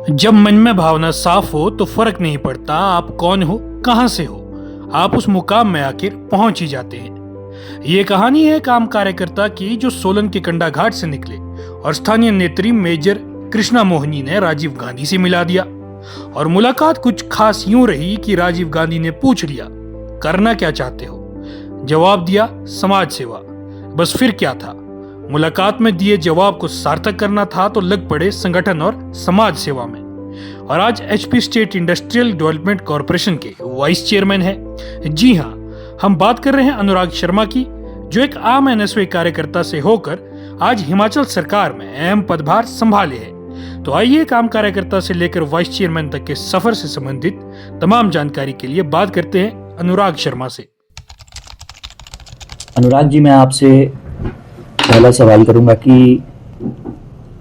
जब मन में भावना साफ हो तो फर्क नहीं पड़ता आप कौन हो, कहां से हो, आप उस मुकाम में आखिर पहुंच ही जाते हैं। ये कहानी है एक आम कार्यकर्ता की जो सोलन के कंडा घाट से निकले और स्थानीय नेत्री मेजर कृष्णा मोहिनी ने राजीव गांधी से मिला दिया। और मुलाकात कुछ खास यूं रही कि राजीव गांधी ने पूछ लिया, करना क्या चाहते हो? जवाब दिया, समाज सेवा। बस फिर क्या था, मुलाकात में दिए जवाब को सार्थक करना था तो लग पड़े संगठन और समाज सेवा में। और आज HP state industrial development corporation के वाइस चेयरमैन है। जी हाँ, हम बात कर रहे हैं अनुराग शर्मा की, जो एक आम एनएसवी कार्यकर्ता से होकर आज हिमाचल सरकार में अहम पदभार संभाले है। तो आइए एक आम कार्यकर्ता से लेकर वाइस चेयरमैन तक के सफर से संबंधित तमाम जानकारी के लिए बात करते हैं अनुराग शर्मा से। अनुराग जी, मैं आपसे पहला सवाल करूंगा कि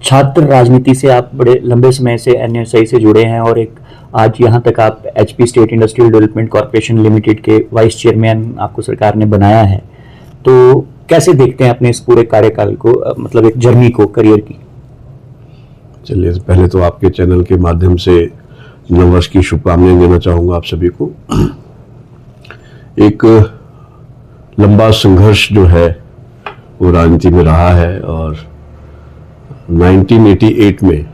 छात्र राजनीति से आप बड़े लंबे समय से एनएसआई से जुड़े हैं और एक आज यहाँ तक आप HP state industrial development corporation limited के वाइस चेयरमैन आपको सरकार ने बनाया है। तो कैसे देखते हैं अपने इस पूरे कार्यकाल को, मतलब एक जर्नी को, करियर की? चलिए, पहले तो आपके चैनल के माध्यम से नववर्ष की शुभकामनाएं देना चाहूँगा आप सभी को। एक लंबा संघर्ष जो है वो राजनीति में रहा है और 1988 में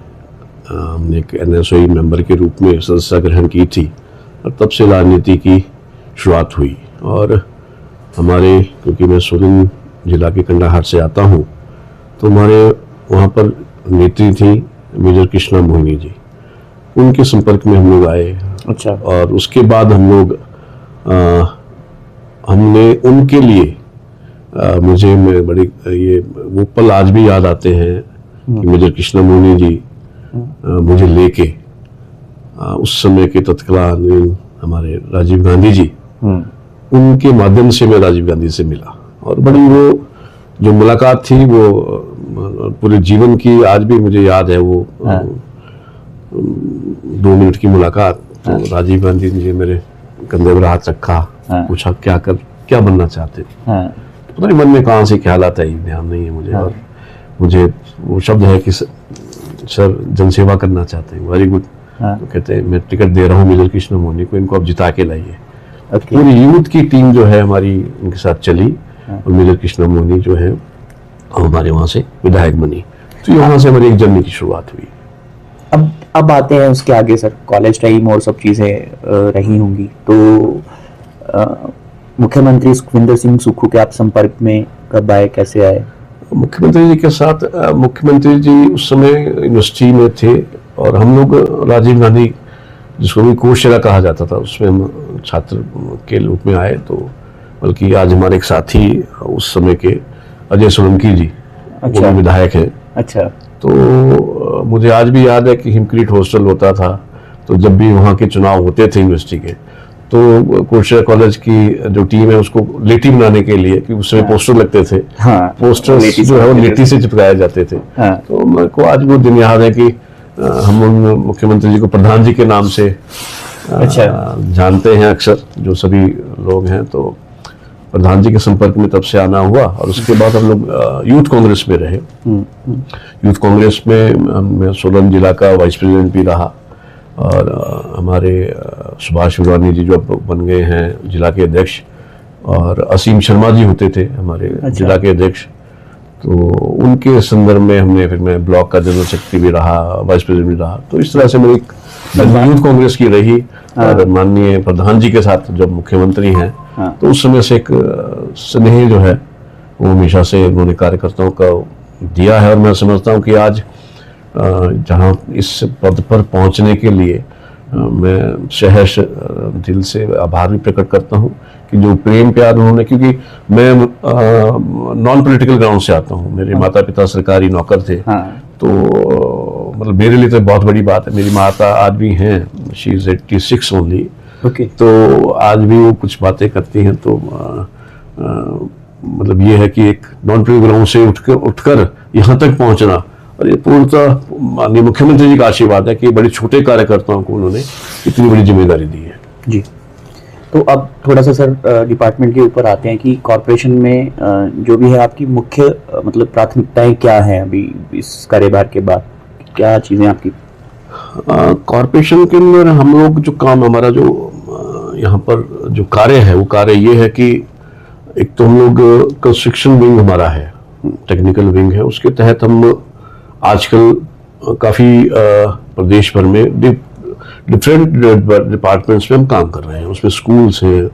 हमने एक एनएसओई मेंबर के रूप में सदस्यता ग्रहण की थी और तब से राजनीति की शुरुआत हुई। और हमारे, क्योंकि मैं सोलन जिला के कंडाघाट से आता हूँ, तो हमारे वहाँ पर नेत्री थी मेजर कृष्णा मोहिनी जी, उनके संपर्क में हम लोग आए। अच्छा। और उसके बाद हम लोग हमने उनके लिए मुझे बड़ी ये वो पल आज भी याद आते हैं कि मेजर कृष्णा मोहिनी जी मुझे लेके उस समय के तत्कालीन हमारे राजीव गांधी जी, उनके माध्यम से मैं राजीव गांधी से मिला और बड़ी वो जो मुलाकात थी वो पूरे जीवन की आज भी मुझे याद है। वो 2 मिनट की मुलाकात, तो राजीव गांधी जी मेरे कंधे पर हाथ रखा, पूछा क्या बनना चाहते थे। पता नहीं मन में कहाँ से ख्याल आता है, ध्यान नहीं है मुझे। और मुझे वो शब्द है कि सर जनसेवा करना चाहते हैं। Very good. तो कहते हैं मैं टिकट दे रहा हूँ मेजर कृष्णा मोहिनी को, इनको आप जिता के लाइए। पूरी यूथ की टीम जो है हमारी उनके साथ चली और मेजर कृष्णा मोहिनी जो है हमारे वहाँ से विधायक बनी। तो यहाँ से हमारी एक जर्नी की शुरुआत हुई। अब आते हैं उसके आगे सर, कॉलेज टाइम और सब चीज़ें रही होंगी। तो मुख्यमंत्री सुखविंदर सिंह सुक्खू के आप संपर्क में कब आए, कैसे आए? मुख्यमंत्री जी के साथ, मुख्यमंत्री जी उस समय यूनिवर्सिटी में थे और हम लोग राजीव गांधी, जिसको भी कोषशिला कहा जाता था, उसमें हम छात्र के रूप में आए। तो बल्कि आज हमारे एक साथी उस समय के अजय सोलंकी जी, अच्छा, वो विधायक हैं। अच्छा। तो मुझे आज भी याद है कि हिमक्रीट हॉस्टल होता था, तो जब भी वहाँ के चुनाव होते थे यूनिवर्सिटी के, तो कोषशिला कॉलेज की जो टीम है उसको लेटी बनाने के लिए, कि उसमें पोस्टर लगते थे, पोस्टर जो है वो लेटी से चिपकाए जाते थे। तो मेरे को आज वो दिन याद है कि हम मुख्यमंत्री जी को प्रधान जी के नाम से जानते हैं अक्सर जो सभी लोग हैं। तो प्रधान जी के संपर्क में तब से आना हुआ और उसके बाद हम लोग यूथ कांग्रेस में रहे। यूथ कांग्रेस में मैं सोलन जिला का वाइस प्रेसिडेंट भी रहा और हमारे सुभाष विरानी जी जो बन गए हैं जिला के अध्यक्ष, और असीम शर्मा जी होते थे हमारे जिला के अध्यक्ष। तो उनके संदर्भ में फिर मैं ब्लॉक का जनरल सेक्रेटरी भी रहा, वाइस प्रेसिडेंट भी रहा। तो इस तरह से मेरी यूथ कांग्रेस की रही। और माननीय प्रधान जी के साथ जब मुख्यमंत्री हैं, तो उस समय से एक स्नेह जो है वो हमेशा से उन्होंने कार्यकर्ताओं का दिया है। और मैं समझता हूँ कि आज जहाँ इस पद पर पहुँचने के लिए मैं सहर्ष दिल से आभार भी प्रकट करता हूँ कि जो प्रेम प्यार उन्होंने, क्योंकि मैं नॉन पॉलिटिकल ग्राउंड से आता हूँ, मेरे माता पिता सरकारी नौकर थे। तो मतलब मेरे लिए तो बहुत बड़ी बात है। मेरी माता आज भी हैं, शी इज 86 ओनली। तो आज भी वो कुछ बातें करती हैं। तो मतलब ये है कि एक नॉन पॉलिटिकल ग्राउंड से उठकर यहाँ तक पहुँचना, और ये पूर्णतः माननीय मुख्यमंत्री जी का आशीर्वाद है कि बड़े छोटे कार्यकर्ताओं को उन्होंने इतनी बड़ी जिम्मेदारी दी है। जी। तो अब थोड़ा सा सर डिपार्टमेंट के ऊपर आते हैं कि कॉरपोरेशन में जो भी है आपकी मुख्य मतलब प्राथमिकताएं क्या हैं अभी इस कार्यभार के बाद, क्या चीज़ें आपकी? कॉरपोरेशन के अंदर हम लोग जो काम हमारा जो यहाँ पर जो कार्य है वो कार्य ये है कि एक तो हम लोग कंस्ट्रक्शन विंग हमारा है, टेक्निकल विंग है, उसके तहत हम आजकल काफ़ी प्रदेश भर में डिफरेंट डिपार्टमेंट्स में हम काम कर रहे हैं। उसमें स्कूल्स हैं,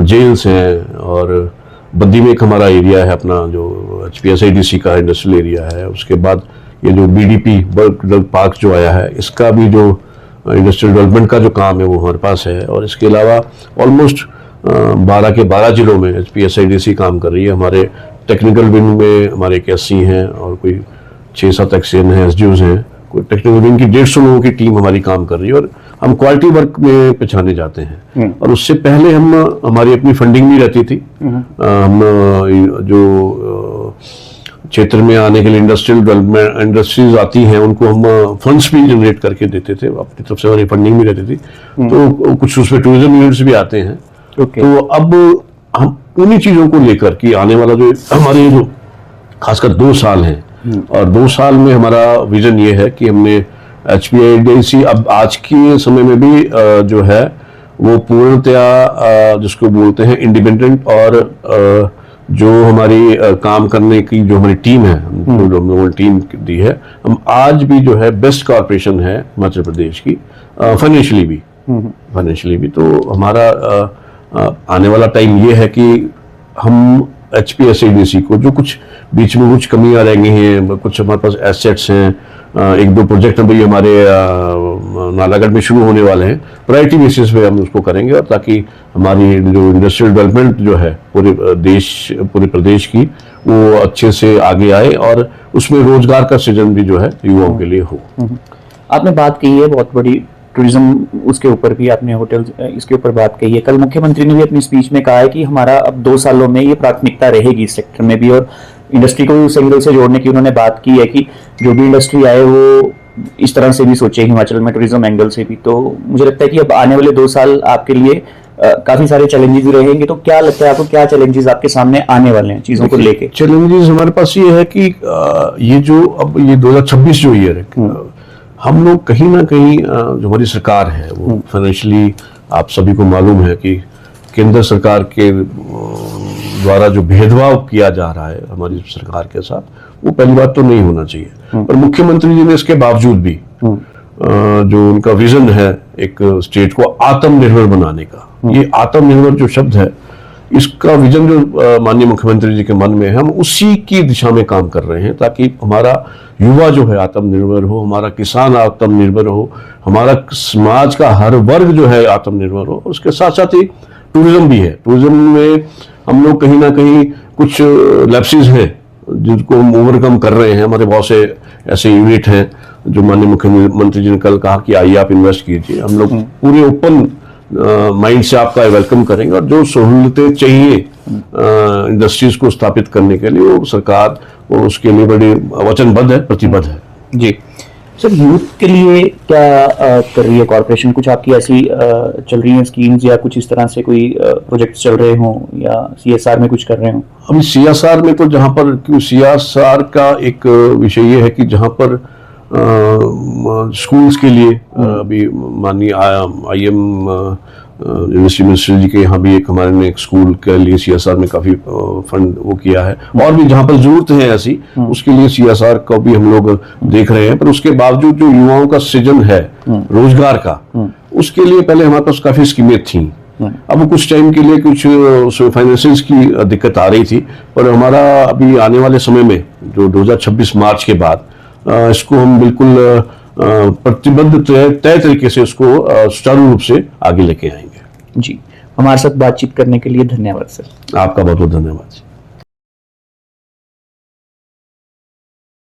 जेल्स हैं, और बद्दी में एक हमारा एरिया है अपना जो HPSIDC का इंडस्ट्रियल एरिया है। उसके बाद ये जो BDP बल्क ड्रग पार्क जो आया है, इसका भी जो इंडस्ट्रियल डेवलपमेंट का जो काम है वो हमारे पास है। और इसके अलावा ऑलमोस्ट 12 के 12 जिलों में HPSIDC काम कर रही है। हमारे टेक्निकल विंग में हमारे एक SC हैं और कोई 6-7 एक्सएन हैं, SDOs हैं। कोई टेक्निकल विंग की 150 लोगों की टीम हमारी काम कर रही है, और हम क्वालिटी वर्क में पहचाने जाते हैं। और उससे पहले हमारी अपनी फंडिंग भी रहती थी। हम जो क्षेत्र में आने के लिए इंडस्ट्रियल डेवलपमेंट इंडस्ट्रीज आती हैं उनको हम फंड्स भी जनरेट करके देते थे, अपनी तरफ से हमारी फंडिंग भी रहती थी। तो कुछ उसमें टूरिज्म यूनिट्स भी आते हैं। तो अब हम उन्हीं चीज़ों को लेकर कि आने वाला जो हमारे जो खासकर 2 साल हैं, और 2 साल में हमारा विजन ये है कि हमने HPSIDC अब आज के समय में भी जो है वो पूर्णतया जिसको बोलते हैं इंडिपेंडेंट, और जो हमारी काम करने की जो हमारी टीम है, जो लोगों ने टीम दी है, हम आज भी जो है बेस्ट कॉर्पोरेशन है हिमाचल प्रदेश की, फाइनेंशियली भी। तो हमारा आने वाला टाइम ये है कि हम HPSIDC को जो कुछ बीच में कुछ कमियां रह गई हैं, कुछ हमारे पास एसेट्स हैं, 1-2 प्रोजेक्ट अभी हमारे नालागढ़ में शुरू होने वाले हैं, प्रायोरिटी बेसिस पे हम उसको करेंगे, और ताकि हमारी जो इंडस्ट्रियल डेवलपमेंट जो है पूरे प्रदेश की वो अच्छे से आगे आए, और उसमें रोजगार का सृजन भी जो है युवाओं के लिए हो। आपने बात की है बहुत बड़ी टूरिज्म, उसके ऊपर भी आपने होटल इसके ऊपर बात कही है। कल मुख्यमंत्री ने भी अपनी स्पीच में कहा है कि हमारा अब 2 सालों में ये प्राथमिकता रहेगी इस सेक्टर में भी, और इंडस्ट्री को उस एंगल से जोड़ने की उन्होंने बात की है कि जो भी इंडस्ट्री आए वो इस तरह से भी सोचे हिमाचल में टूरिज्म एंगल से भी। तो मुझे लगता है कि अब आने वाले 2 साल आपके लिए काफी सारे चैलेंजेस रहेंगे। तो क्या लगता है आपको, क्या चैलेंजेस आपके सामने आने वाले हैं चीजों को लेके? चैलेंजेस हमारे पास ये है कि ये जो अब ये 2026 जो ईयर है, हम लोग कहीं ना कहीं जो हमारी सरकार है वो फाइनेंशियली, आप सभी को मालूम है कि केंद्र सरकार के द्वारा जो भेदभाव किया जा रहा है हमारी सरकार के साथ, वो पहली बात तो नहीं होना चाहिए। और मुख्यमंत्री जी ने इसके बावजूद भी जो उनका विजन है एक स्टेट को आत्मनिर्भर बनाने का, ये आत्मनिर्भर जो शब्द है, इसका विजन जो माननीय मुख्यमंत्री जी के मन में है, हम उसी की दिशा में काम कर रहे हैं, ताकि हमारा युवा जो है आत्मनिर्भर हो, हमारा किसान आत्मनिर्भर हो, हमारा समाज का हर वर्ग जो है आत्मनिर्भर हो। उसके साथ साथ ही टूरिज्म भी है। टूरिज्म में हम लोग कहीं ना कहीं कुछ लैप्सेस हैं जिनको हम ओवरकम कर रहे हैं। हमारे बहुत से ऐसे यूनिट हैं जो माननीय मुख्यमंत्री जी ने कल कहा कि आइए आप इन्वेस्ट कीजिए, हम लोग पूरे ओपन माइंड से आपका वेलकम करेंगे, और जो सहूलतें चाहिए इंडस्ट्रीज को स्थापित करने के लिए वो सरकार और उसके लिए बड़ी वचनबद्ध है, प्रतिबद्ध है। जी सर, यूथ के लिए क्या कर रही है कॉर्पोरेशन? कुछ आपकी ऐसी चल रही है स्कीम्स, या कुछ इस तरह से कोई प्रोजेक्ट चल रहे हों, या CSR में कुछ कर रहे हों? अभी CSR में तो जहाँ पर CSR का एक विषय ये है कि जहाँ पर स्कूल्स के लिए अभी माननीय IM यूनिवर्सिटी मिनिस्टर जी के यहाँ भी एक हमारे ने एक स्कूल के लिए CSR में काफी फंड वो किया है, और भी जहाँ पर जरूरत है ऐसी उसके लिए CSR को भी हम लोग देख रहे हैं। पर उसके बावजूद जो युवाओं का सृजन है रोजगार का, उसके लिए पहले हमारे पास काफी स्कीमें थी। अब कुछ टाइम के लिए कुछ फाइनेंसिंग की दिक्कत आ रही थी, पर हमारा अभी आने वाले समय में जो 2026 मार्च के बाद इसको हम बिल्कुल प्रतिबद्ध तय तरीके से उसको सुचारू रूप से आगे लेके आएंगे। जी, हमारे साथ बातचीत करने के लिए धन्यवाद सर। आपका बहुत बहुत धन्यवाद।